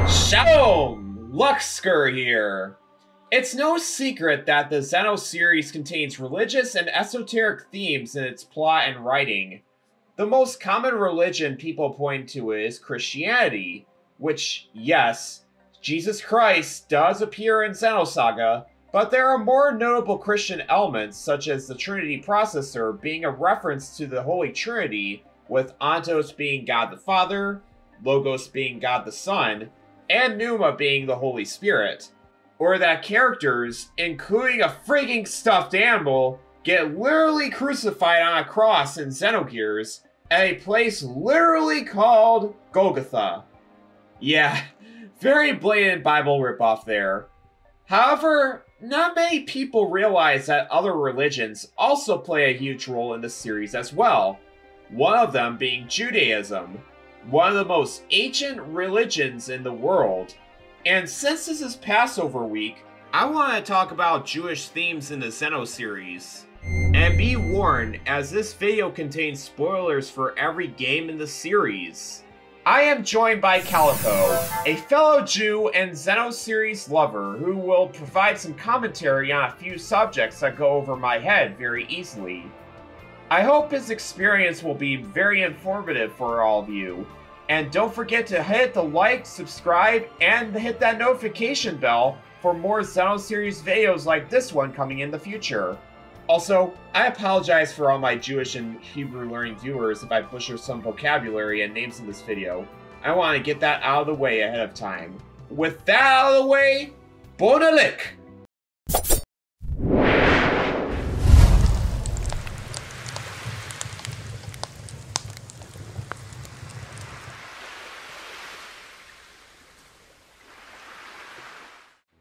Shalom! Luxker here! It's no secret that the Xeno series contains religious and esoteric themes in its plot and writing. The most common religion people point to is Christianity, which, yes, Jesus Christ does appear in Xenosaga, but there are more notable Christian elements such as the Trinity processor being a reference to the Holy Trinity, with Ontos being God the Father, Logos being God the Son, and Pneuma being the Holy Spirit. Or that characters, including a freaking stuffed animal, get literally crucified on a cross in Xenogears at a place literally called Golgotha. Yeah, very blatant Bible ripoff there. However, not many people realize that other religions also play a huge role in the series as well, one of them being Judaism, one of the most ancient religions in the world. And since this is Passover week, I want to talk about Jewish themes in the Xeno series. And be warned, as this video contains spoilers for every game in the series. I am joined by Calico, a fellow Jew and Xeno series lover who will provide some commentary on a few subjects that go over my head very easily. I hope his experience will be very informative for all of you. And don't forget to hit the like, subscribe, and hit that notification bell for more Xeno series videos like this one coming in the future. Also, I apologize for all my Jewish and Hebrew learning viewers if I butcher some vocabulary and names in this video. I want to get that out of the way ahead of time. With that out of the way, Bonalik!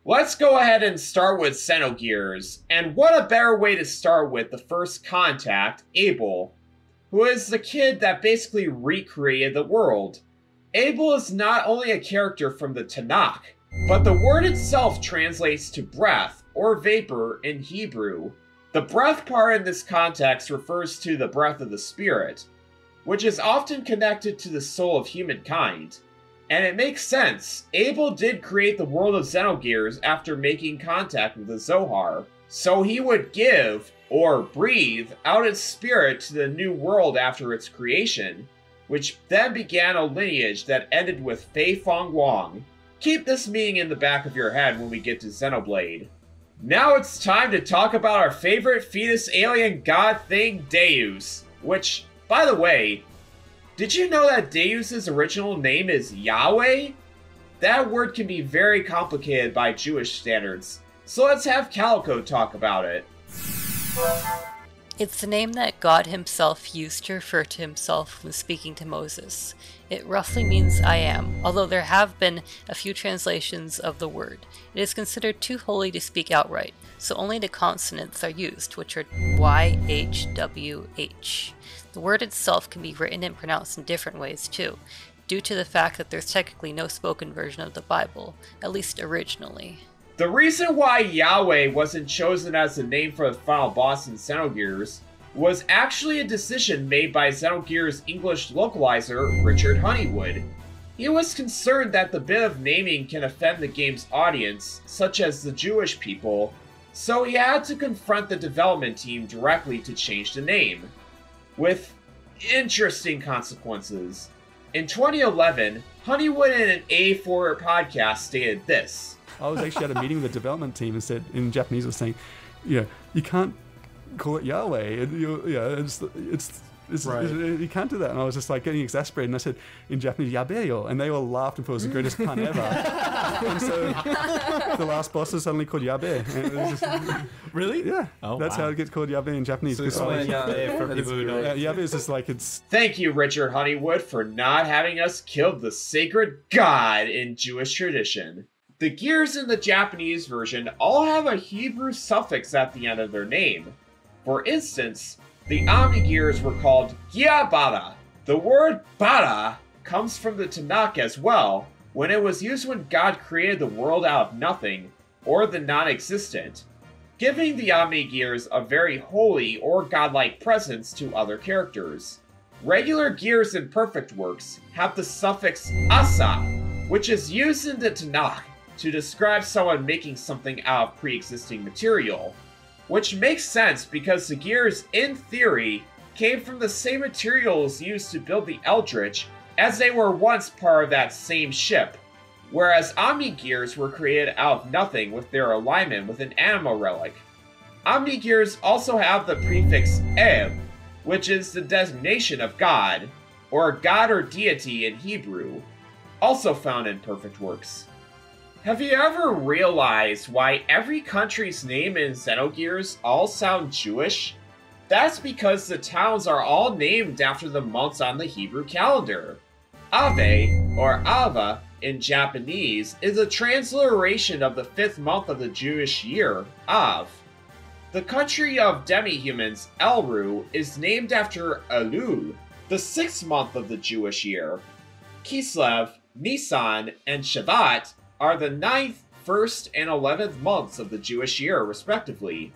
Let's go ahead and start with Xenogears, and what a better way to start with the first contact, Abel, who is the kid that basically recreated the world. Abel is not only a character from the Tanakh, but the word itself translates to breath, or vapor in Hebrew. The breath part in this context refers to the breath of the spirit, which is often connected to the soul of humankind. And it makes sense. Abel did create the world of Xenogears after making contact with the Zohar, so he would give, or breathe, out its spirit to the new world after its creation, which then began a lineage that ended with Fei Fong Wong. Keep this meaning in the back of your head when we get to Xenoblade. Now it's time to talk about our favorite fetus alien god thing, Deus, which, by the way, did you know that Deus' original name is Yahweh? That word can be very complicated by Jewish standards, so let's have Calico talk about it. It's the name that God himself used to refer to himself when speaking to Moses. It roughly means I am, although there have been a few translations of the word. It is considered too holy to speak outright, so only the consonants are used, which are Y, H, W, H. The word itself can be written and pronounced in different ways too, due to the fact that there's technically no spoken version of the Bible, at least originally. The reason why Yahweh wasn't chosen as the name for the final boss in Xenogears was actually a decision made by Xenogears' English localizer, Richard Honeywood. He was concerned that the bit of naming can offend the game's audience, such as the Jewish people, so he had to confront the development team directly to change the name, with interesting consequences. In 2011, Honeywood in an A4 podcast stated this. I was actually at a meeting with the development team and said, in Japanese, was saying, you can't call it Yahweh. Right. You can't do that. And I was just like getting exasperated. And I said, in Japanese, Yabeyo. And they all laughed and thought it was the greatest pun ever. And so the last boss is suddenly called Yabe. And it was just, really? Yeah. Oh, that's how it gets called Yabe in Japanese. So explain Yabe for people who don't. Yabe is just like it's... Thank you, Richard Honeywood, for not having us kill the sacred god in Jewish tradition. The gears in the Japanese version all have a Hebrew suffix at the end of their name. For instance, the Omnigears were called Giabara. The word Bara comes from the Tanakh as well, when it was used when God created the world out of nothing, or the non-existent, giving the Omnigears a very holy or godlike presence to other characters. Regular gears in perfect works have the suffix asa, which is used in the Tanakh to describe someone making something out of pre-existing material. Which makes sense because the gears, in theory, came from the same materials used to build the Eldritch, as they were once part of that same ship, whereas Omni-Gears were created out of nothing with their alignment with an animal relic. Omni-Gears also have the prefix Eb, which is the designation of God, or God or deity in Hebrew, also found in Perfect Works. Have you ever realized why every country's name in Xenogears all sound Jewish? That's because the towns are all named after the months on the Hebrew calendar. Ave, or Ava, in Japanese, is a transliteration of the 5th month of the Jewish year, Av. The country of demi-humans, Elru, is named after Elul, the 6th month of the Jewish year. Kislev, Nisan, and Shavat are the 9th, 1st, and 11th months of the Jewish year, respectively.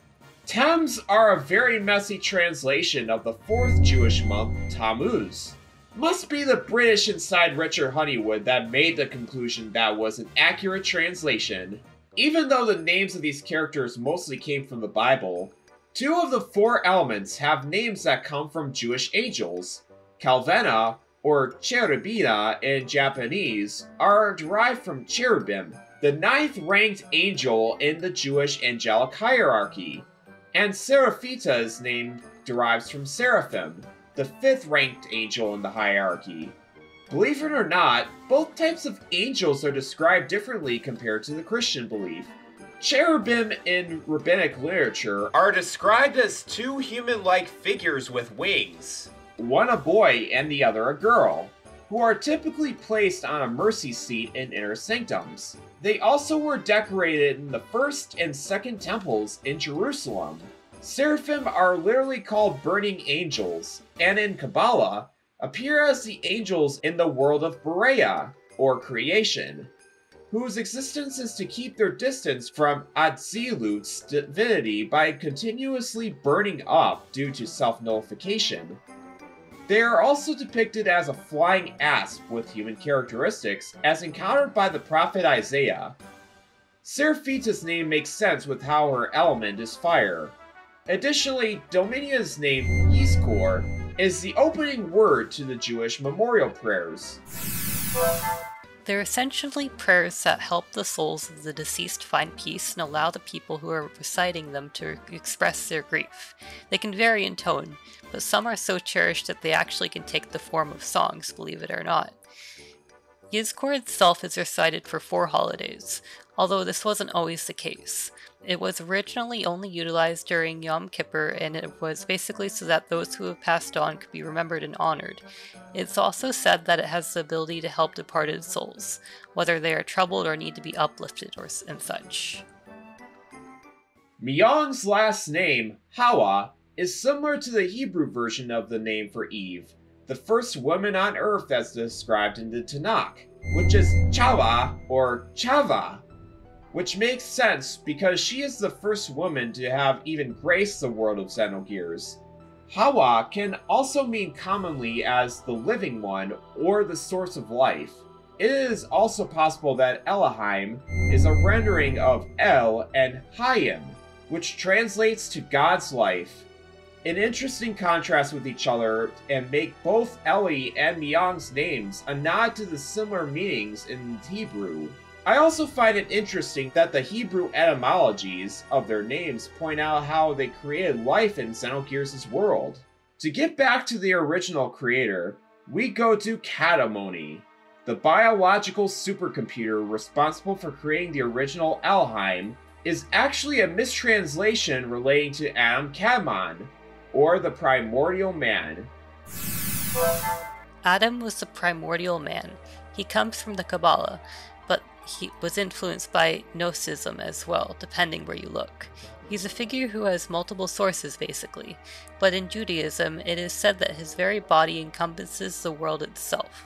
Thames are a very messy translation of the 4th Jewish month, Tammuz. Must be the British inside Richard Honeywood that made the conclusion that was an accurate translation. Even though the names of these characters mostly came from the Bible, 2 of the 4 elements have names that come from Jewish angels. Calvena, or Cherubina in Japanese, are derived from cherubim, the 9th ranked angel in the Jewish angelic hierarchy, and Seraphita's name derives from seraphim, the 5th ranked angel in the hierarchy. Believe it or not, both types of angels are described differently compared to the Christian belief. Cherubim in rabbinic literature are described as 2 human-like figures with wings, one a boy and the other a girl, who are typically placed on a mercy seat in inner sanctums. They also were decorated in the 1st and 2nd temples in Jerusalem. Seraphim are literally called burning angels, and in Kabbalah, appear as the angels in the world of Berea, or creation, whose existence is to keep their distance from Atzilut's divinity by continuously burning up due to self-nullification. They are also depicted as a flying asp with human characteristics, as encountered by the prophet Isaiah. Seraphita's name makes sense with how her element is fire. Additionally, Dominia's name, Yizkor, is the opening word to the Jewish memorial prayers. They're essentially prayers that help the souls of the deceased find peace and allow the people who are reciting them to express their grief. They can vary in tone, but some are so cherished that they actually can take the form of songs, believe it or not. Yizkor itself is recited for 4 holidays, although this wasn't always the case. It was originally only utilized during Yom Kippur, and it was basically so that those who have passed on could be remembered and honored. It's also said that it has the ability to help departed souls, whether they are troubled or need to be uplifted and such. Myong's last name, Hawa, is similar to the Hebrew version of the name for Eve, the first woman on earth as described in the Tanakh, which is Chawa or Chava, which makes sense because she is the first woman to have even graced the world of Xenogears. Hawa can also mean commonly as the living one or the source of life. It is also possible that Elohim is a rendering of El and Hayim, which translates to God's life. An interesting contrast with each other, and make both Eli and Myong's names a nod to the similar meanings in Hebrew. I also find it interesting that the Hebrew etymologies of their names point out how they created life in Xenogears' world. To get back to the original creator, we go to Katamoni, the biological supercomputer responsible for creating the original Elohim, is actually a mistranslation relating to Adam Kadmon, or the primordial man. Adam was the primordial man. He comes from the Kabbalah, but he was influenced by Gnosticism as well, depending where you look. He's a figure who has multiple sources, basically, but in Judaism, it is said that his very body encompasses the world itself.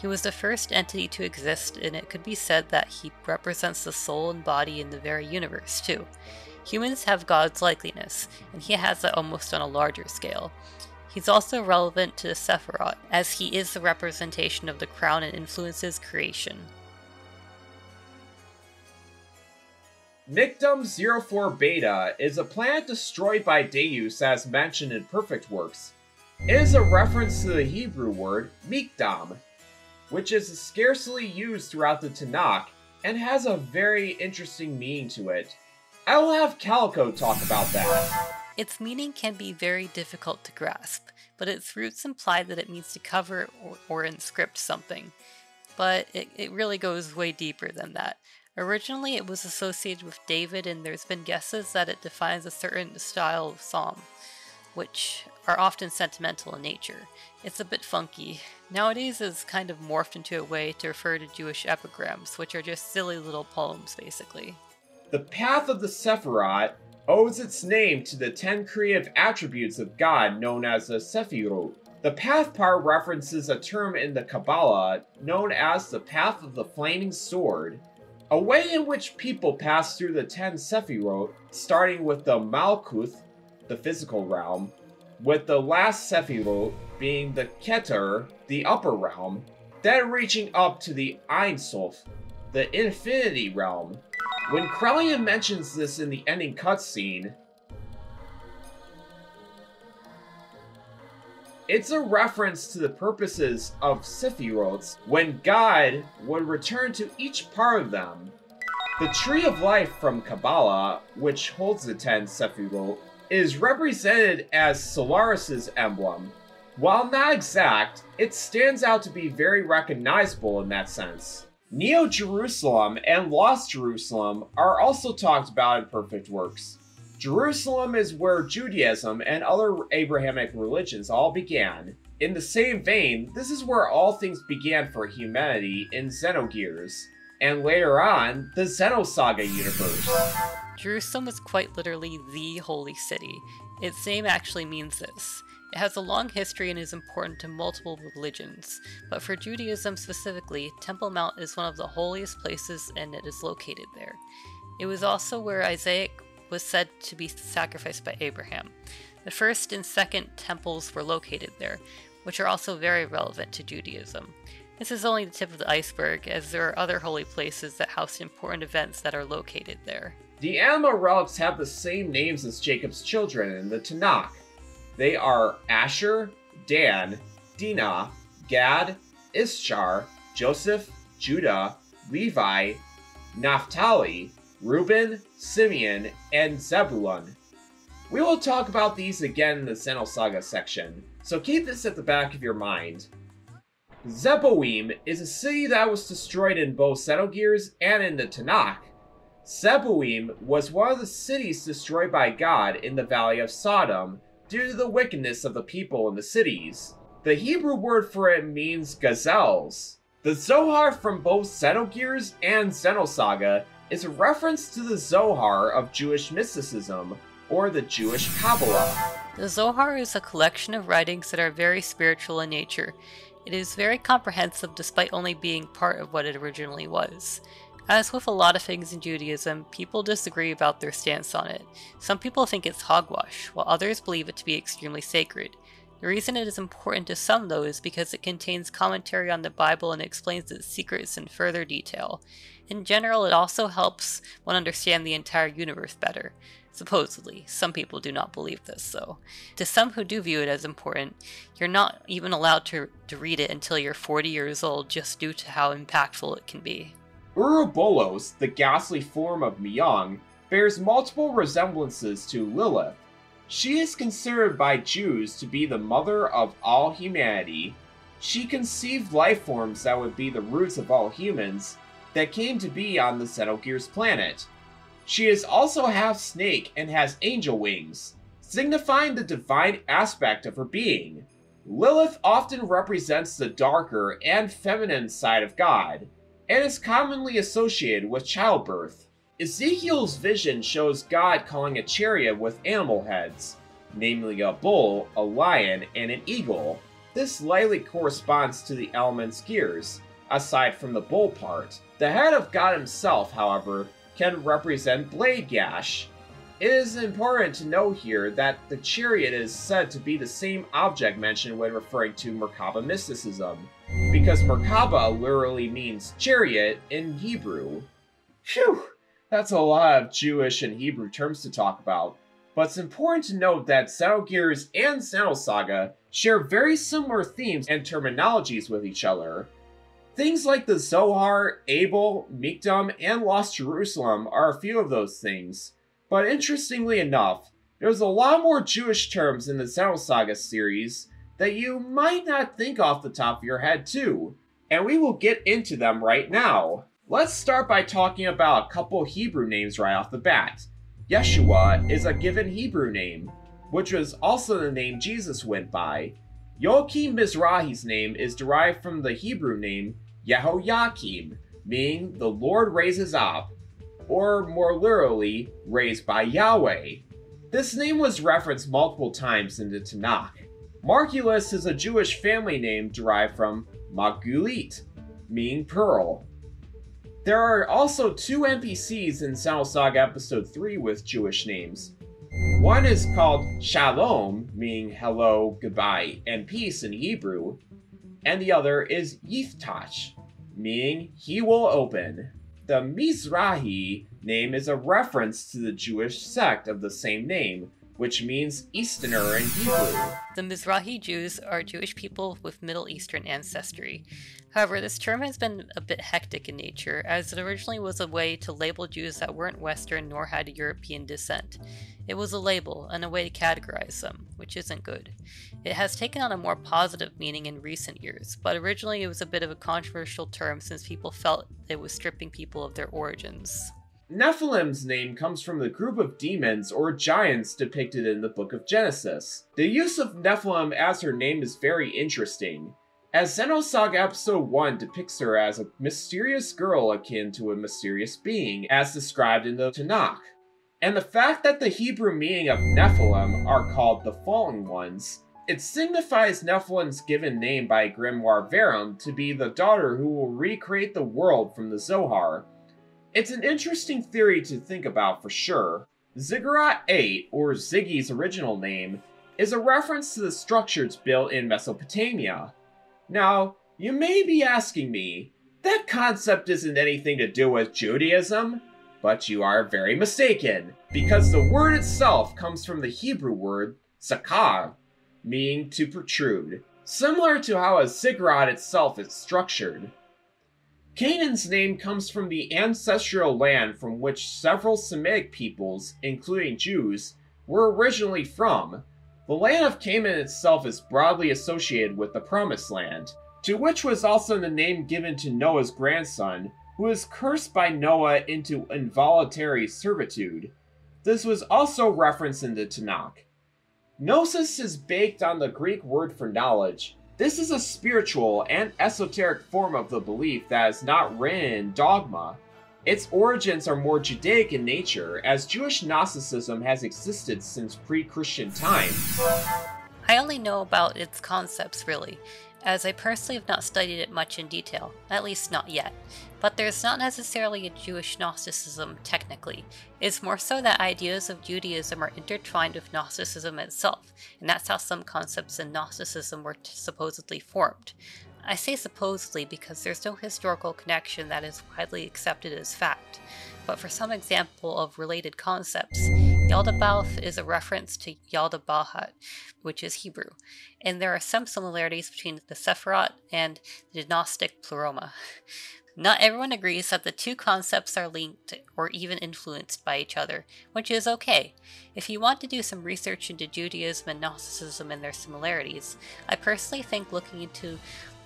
He was the first entity to exist, and it could be said that he represents the soul and body in the very universe, too. Humans have God's likeness, and he has it almost on a larger scale. He's also relevant to the Sephiroth, as he is the representation of the crown and influences creation. Nictum 04 Beta is a planet destroyed by Deus as mentioned in Perfect Works. It is a reference to the Hebrew word Mikdam, which is scarcely used throughout the Tanakh and has a very interesting meaning to it. I will have Calico talk about that. Its meaning can be very difficult to grasp, but its roots imply that it means to cover or inscript something. But it really goes way deeper than that. Originally it was associated with David, and there's been guesses that it defines a certain style of psalm, which are often sentimental in nature. It's a bit funky. Nowadays it's kind of morphed into a way to refer to Jewish epigrams, which are just silly little poems basically. The path of the Sephirot owes its name to the 10 creative attributes of God known as the Sephirot. The path part references a term in the Kabbalah known as the path of the flaming sword, a way in which people pass through the 10 Sephirot, starting with the Malkuth, the physical realm, with the last Sephirot being the Keter, the upper realm, then reaching up to the Ein Sof, the infinity realm. When Krellian mentions this in the ending cutscene, it's a reference to the purposes of Sephiroths when God would return to each part of them. The Tree of Life from Kabbalah, which holds the 10 Sephiroth, is represented as Solaris' emblem. While not exact, it stands out to be very recognizable in that sense. Neo-Jerusalem and Lost Jerusalem are also talked about in Perfect Works. Jerusalem is where Judaism and other Abrahamic religions all began. In the same vein, this is where all things began for humanity in Xenogears, and later on, the Xenosaga universe. Jerusalem is quite literally the holy city. Its name actually means this. It has a long history and is important to multiple religions, but for Judaism specifically, Temple Mount is one of the holiest places and it is located there. It was also where Isaac was said to be sacrificed by Abraham. The first and second temples were located there, which are also very relevant to Judaism. This is only the tip of the iceberg, as there are other holy places that house important events that are located there. The animal relics have the same names as Jacob's children in the Tanakh. They are Asher, Dan, Dinah, Gad, Issachar, Joseph, Judah, Levi, Naphtali, Reuben, Simeon, and Zebulun. We will talk about these again in the Xenosaga section, so keep this at the back of your mind. Zeboim is a city that was destroyed in both Xenogears and in the Tanakh. Zeboim was one of the cities destroyed by God in the Valley of Sodom due to the wickedness of the people in the cities. The Hebrew word for it means gazelles. The Zohar from both Xenogears and Xenosaga is a reference to the Zohar of Jewish mysticism, or the Jewish Kabbalah. The Zohar is a collection of writings that are very spiritual in nature. It is very comprehensive despite only being part of what it originally was. As with a lot of things in Judaism, people disagree about their stance on it. Some people think it's hogwash, while others believe it to be extremely sacred. The reason it is important to some, though, is because it contains commentary on the Bible and explains its secrets in further detail. In general, it also helps one understand the entire universe better. Supposedly. Some people do not believe this, though. To some who do view it as important, you're not even allowed to read it until you're 40 years old, just due to how impactful it can be. Uroboros, the ghastly form of Myung, bears multiple resemblances to Lilith. She is considered by Jews to be the mother of all humanity. She conceived life forms that would be the roots of all humans that came to be on the Xenogears planet. She is also half snake and has angel wings, signifying the divine aspect of her being. Lilith often represents the darker and feminine side of God, and is commonly associated with childbirth. Ezekiel's vision shows God calling a chariot with animal heads, namely a bull, a lion, and an eagle. This likely corresponds to the element's gears, aside from the bull part. The head of God himself, however, can represent Blade Gash. It is important to note here that the chariot is said to be the same object mentioned when referring to Merkaba mysticism, because Merkaba literally means chariot in Hebrew. Phew! That's a lot of Jewish and Hebrew terms to talk about, but it's important to note that Xenogears and Xenosaga share very similar themes and terminologies with each other. Things like the Zohar, Abel, Mikdam, and Lost Jerusalem are a few of those things, but interestingly enough, there's a lot more Jewish terms in the Xenosaga series that you might not think off the top of your head too, and we will get into them right now. Let's start by talking about a couple Hebrew names right off the bat. Yeshua is a given Hebrew name, which was also the name Jesus went by. Yoachim Mizrahi's name is derived from the Hebrew name Yehoiakim, meaning the Lord raises up, or more literally, raised by Yahweh. This name was referenced multiple times in the Tanakh. Margulis is a Jewish family name derived from Margulit, meaning pearl. There are also 2 NPCs in Xenosaga Episode 3 with Jewish names. One is called Shalom, meaning hello, goodbye, and peace in Hebrew, and the other is Yiftach, meaning he will open. The Mizrahi name is a reference to the Jewish sect of the same name, which means Easterner in Hebrew. The Mizrahi Jews are Jewish people with Middle Eastern ancestry. However, this term has been a bit hectic in nature, as it originally was a way to label Jews that weren't Western nor had European descent. It was a label and a way to categorize them, which isn't good. It has taken on a more positive meaning in recent years, but originally it was a bit of a controversial term since people felt it was stripping people of their origins. Nephilim's name comes from the group of demons or giants depicted in the book of Genesis. The use of Nephilim as her name is very interesting, as Xenosaga Episode 1 depicts her as a mysterious girl akin to a mysterious being, as described in the Tanakh. And the fact that the Hebrew meaning of Nephilim are called the Fallen Ones, it signifies Nephilim's given name by Grimoire Verum to be the daughter who will recreate the world from the Zohar. It's an interesting theory to think about for sure. Ziggurat 8, or Ziggy's original name, is a reference to the structures built in Mesopotamia. Now, you may be asking me, that concept isn't anything to do with Judaism? But you are very mistaken, because the word itself comes from the Hebrew word sakar, meaning to protrude, similar to how a ziggurat itself is structured. Canaan's name comes from the ancestral land from which several Semitic peoples, including Jews, were originally from. The land of Canaan itself is broadly associated with the Promised Land, to which was also the name given to Noah's grandson, who was cursed by Noah into involuntary servitude. This was also referenced in the Tanakh. Gnosis is based on the Greek word for knowledge. This is a spiritual and esoteric form of the belief that is not written in dogma. Its origins are more Judaic in nature, as Jewish Gnosticism has existed since pre-Christian times. I only know about its concepts, really, as I personally have not studied it much in detail, at least not yet. But there's not necessarily a Jewish Gnosticism, technically. It's more so that ideas of Judaism are intertwined with Gnosticism itself, and that's how some concepts in Gnosticism were supposedly formed. I say supposedly because there's no historical connection that is widely accepted as fact, but for some example of related concepts, Yaldabaoth is a reference to Yaldabaoth, which is Hebrew, and there are some similarities between the Sephirot and the Gnostic Pleroma. Not everyone agrees that the two concepts are linked or even influenced by each other, which is okay. If you want to do some research into Judaism and Gnosticism and their similarities, I personally think looking into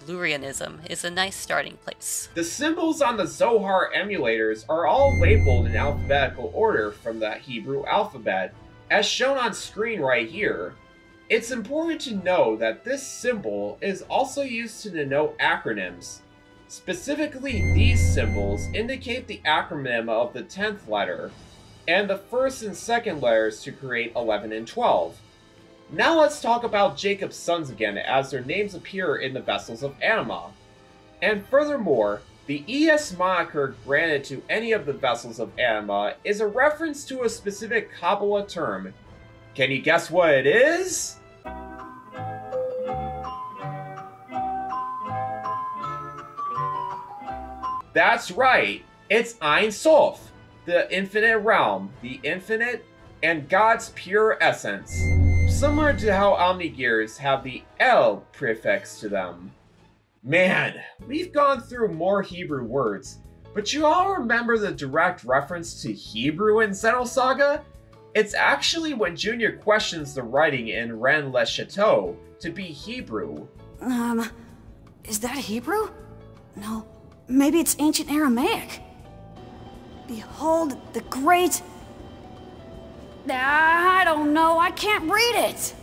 Lurianism is a nice starting place. The symbols on the Zohar emulators are all labeled in alphabetical order from the Hebrew alphabet, as shown on screen right here. It's important to know that this symbol is also used to denote acronyms. Specifically, these symbols indicate the acronym of the 10th letter, and the first and second letters to create 11 and 12. Now let's talk about Jacob's sons again, as their names appear in the vessels of Anima. And furthermore, the ES moniker granted to any of the vessels of Anima is a reference to a specific Kabbalah term. Can you guess what it is? That's right, it's Ein Sof. the infinite realm, the infinite, and God's pure essence, similar to how Omnigears have the El prefix to them. Man, we've gone through more Hebrew words, but you all remember the direct reference to Hebrew in Xenosaga? It's actually when Junior questions the writing in Rennes le Chateau to be Hebrew. Is that Hebrew? No, maybe it's ancient Aramaic. Behold the great... I don't know, I can't read it!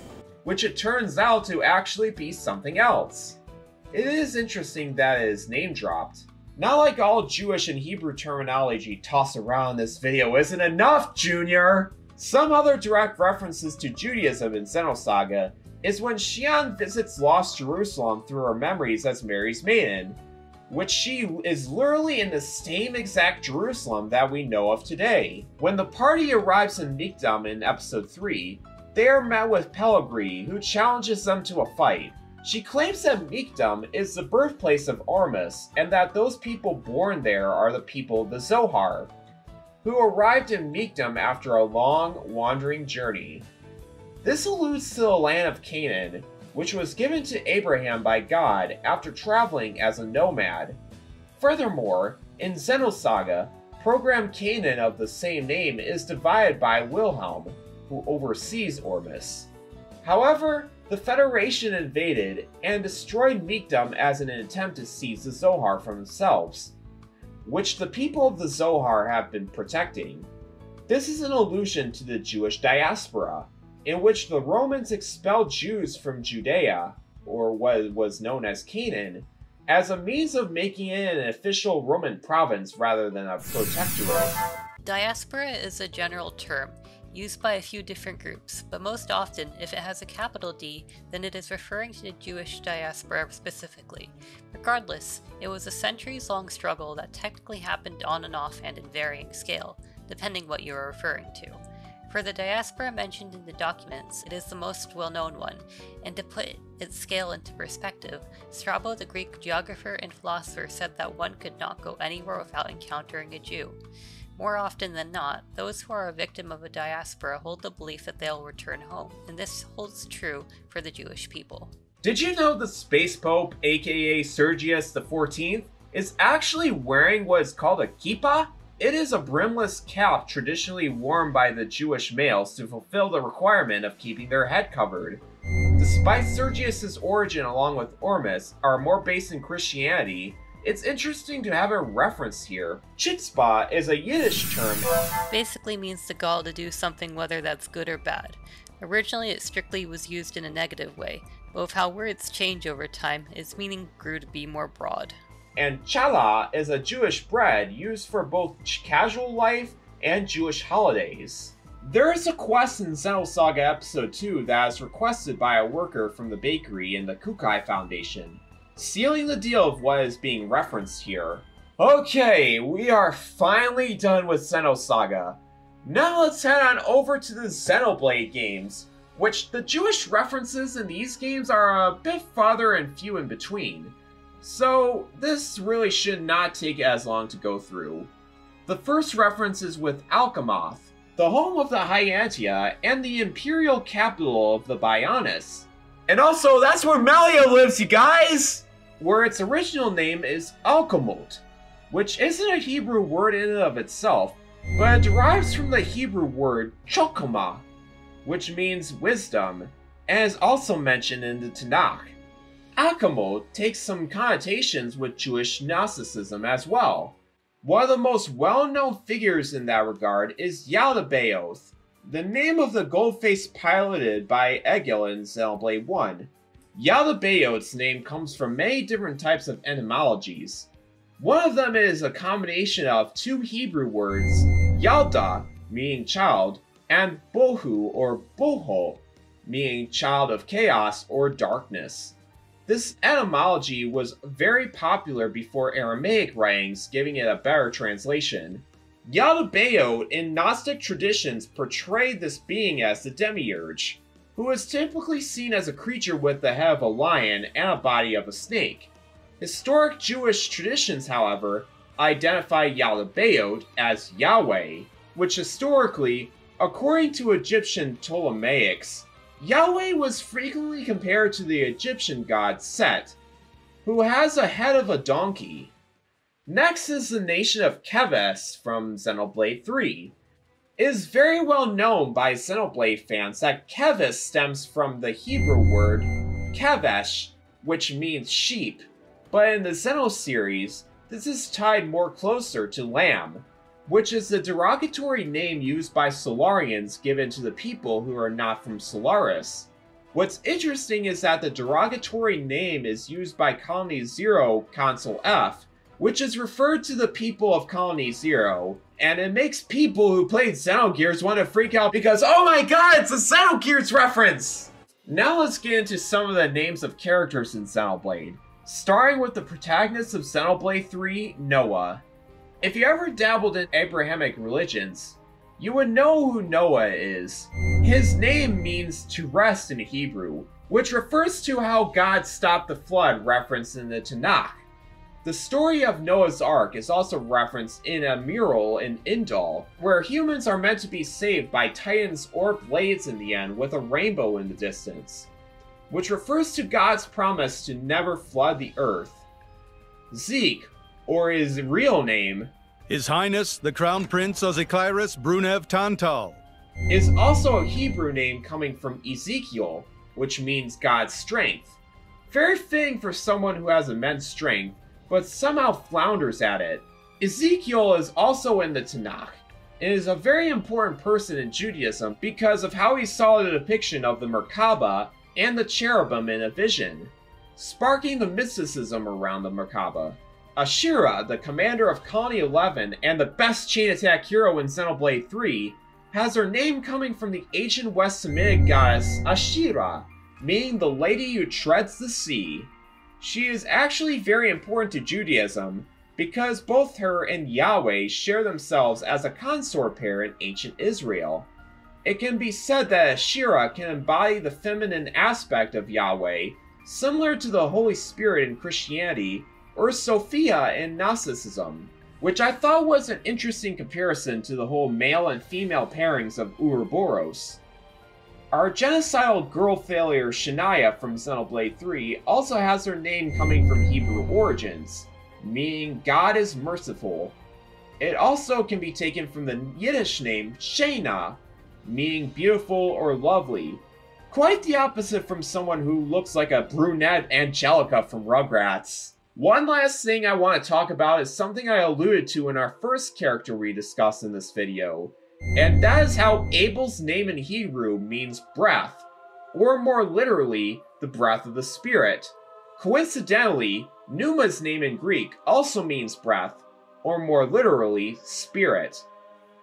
Which it turns out to actually be something else. It is interesting that it is name dropped. Not like all Jewish and Hebrew terminology tossed around in this video isn't enough, Junior! Some other direct references to Judaism in Xenosaga is when Xian visits Lost Jerusalem through her memories as Mary's maiden, which she is literally in the same exact Jerusalem that we know of today. When the party arrives in Migdam in episode 3, they are met with Pellegrini, who challenges them to a fight. She claims that Migdam is the birthplace of Ormus, and that those people born there are the people of the Zohar, who arrived in Migdam after a long, wandering journey. This alludes to the land of Canaan, which was given to Abraham by God after traveling as a nomad. Furthermore, in Xenosaga, Program Canaan of the same name is divided by Wilhelm, who oversees Ormus. However, the Federation invaded and destroyed Migdam as an attempt to seize the Zohar from themselves, which the people of the Zohar have been protecting. This is an allusion to the Jewish diaspora, in which the Romans expelled Jews from Judea, or what was known as Canaan, as a means of making it an official Roman province rather than a protectorate. Diaspora is a general term, used by a few different groups, but most often, if it has a capital D, then it is referring to the Jewish diaspora specifically. Regardless, it was a centuries-long struggle that technically happened on and off and in varying scale, depending what you are referring to. For the diaspora mentioned in the documents, it is the most well-known one, and to put its scale into perspective, Strabo, the Greek geographer and philosopher, said that one could not go anywhere without encountering a Jew. More often than not, those who are a victim of a diaspora hold the belief that they'll return home, and this holds true for the Jewish people. Did you know the Space Pope, aka Sergius XIV, is actually wearing what is called a kippah? It is a brimless cap traditionally worn by the Jewish males to fulfill the requirement of keeping their head covered. Despite Sergius's origin along with Ormus are more based in Christianity, it's interesting to have a reference here. Chutzpah is a Yiddish term. Basically means the gall to do something whether that's good or bad. Originally it strictly was used in a negative way, but with how words change over time, its meaning grew to be more broad. And challah is a Jewish bread used for both casual life and Jewish holidays. There is a quest in Xenosaga Episode 2 that is requested by a worker from the bakery in the Kukai Foundation, sealing the deal of what is being referenced here. Okay, we are finally done with Xenosaga. Now let's head on over to the Xenoblade games, which the Jewish references in these games are a bit farther and few in between. So this really should not take as long to go through. The first reference is with Alcamoth, the home of the Hyantia and the imperial capital of the Bionis. And also, that's where Malia lives, you guys! Where its original name is Alkamot, which isn't a Hebrew word in and of itself, but it derives from the Hebrew word chokmah, which means wisdom, and is also mentioned in the Tanakh. Alkamot takes some connotations with Jewish Gnosticism as well. One of the most well-known figures in that regard is Yaldabaoth, the name of the gold-faced piloted by Egil in Xenoblade 1. Yaldabaoth's name comes from many different types of etymologies. One of them is a combination of two Hebrew words, Yalda, meaning child, and Bohu or Boho, meaning child of chaos or darkness. This etymology was very popular before Aramaic writings, giving it a better translation. Yaldabaoth in Gnostic traditions portrayed this being as the demiurge, who is typically seen as a creature with the head of a lion and a body of a snake. Historic Jewish traditions, however, identify Yaldabaoth as Yahweh, which historically, according to Egyptian Ptolemaics, Yahweh was frequently compared to the Egyptian god Set, who has a head of a donkey. Next is the nation of Keves from Xenoblade 3. It is very well known by Xenoblade fans that Keves stems from the Hebrew word Kevesh, which means sheep, but in the Xeno series, this is tied more closer to lamb, which is the derogatory name used by Solarians given to the people who are not from Solaris. What's interesting is that the derogatory name is used by Colony Zero Console F, which is referred to the people of Colony Zero, and it makes people who played Xenogears want to freak out because, oh my god, it's a Xenogears reference! Now let's get into some of the names of characters in Xenoblade, starting with the protagonist of Xenoblade 3, Noah. If you ever dabbled in Abrahamic religions, you would know who Noah is. His name means to rest in Hebrew, which refers to how God stopped the flood referenced in the Tanakh. The story of Noah's Ark is also referenced in a mural in Indal, where humans are meant to be saved by Titan's orb blades in the end with a rainbow in the distance, which refers to God's promise to never flood the earth. Zeke, or his real name, His Highness the Crown Prince Ozekairis Brunev Tantal, is also a Hebrew name coming from Ezekiel, which means God's strength. Very fitting for someone who has immense strength, but somehow flounders at it. Ezekiel is also in the Tanakh, and is a very important person in Judaism because of how he saw the depiction of the Merkaba and the cherubim in a vision, sparking the mysticism around the Merkaba. Ashira, the commander of Colony 11 and the best chain attack hero in Xenoblade 3, has her name coming from the ancient West Semitic goddess Ashira, meaning the lady who treads the sea. She is actually very important to Judaism because both her and Yahweh share themselves as a consort pair in ancient Israel. It can be said that Ashira can embody the feminine aspect of Yahweh, similar to the Holy Spirit in Christianity, or Sophia in Gnosticism, which I thought was an interesting comparison to the whole male and female pairings of Ouroboros. Our genocidal girl failure Shania from Xenoblade 3 also has her name coming from Hebrew origins, meaning God is merciful. It also can be taken from the Yiddish name Shayna, meaning beautiful or lovely. Quite the opposite from someone who looks like a brunette Angelica from Rugrats. One last thing I want to talk about is something I alluded to in our first character we discussed in this video, and that is how Abel's name in Hebrew means breath, or more literally, the breath of the spirit. Coincidentally, Numa's name in Greek also means breath, or more literally, spirit.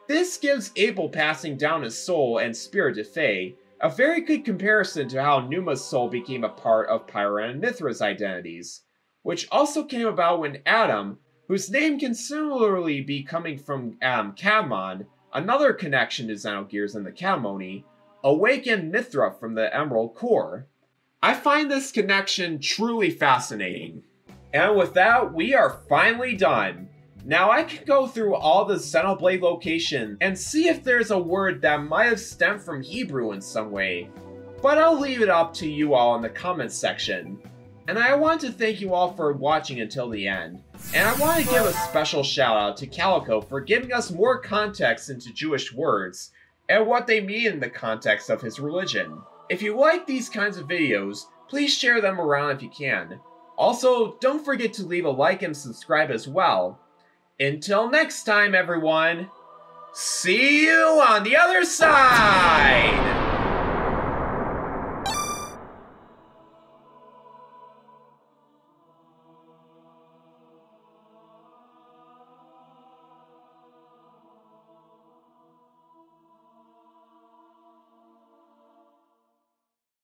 This gives Abel passing down his soul and spirit to Faye a very good comparison to how Numa's soul became a part of Pyra and Mithra's identities, which also came about when Adam, whose name can similarly be coming from Kadmon, another connection to Xenogears and the Kadmoni, awakened Mithra from the Emerald Core. I find this connection truly fascinating. And with that, we are finally done. Now I can go through all the Xenoblade locations and see if there's a word that might have stemmed from Hebrew in some way, but I'll leave it up to you all in the comments section. And I want to thank you all for watching until the end. And I want to give a special shout out to Calico for giving us more context into Jewish words and what they mean in the context of his religion. If you like these kinds of videos, please share them around if you can. Also, don't forget to leave a like and subscribe as well. Until next time, everyone, see you on the other side!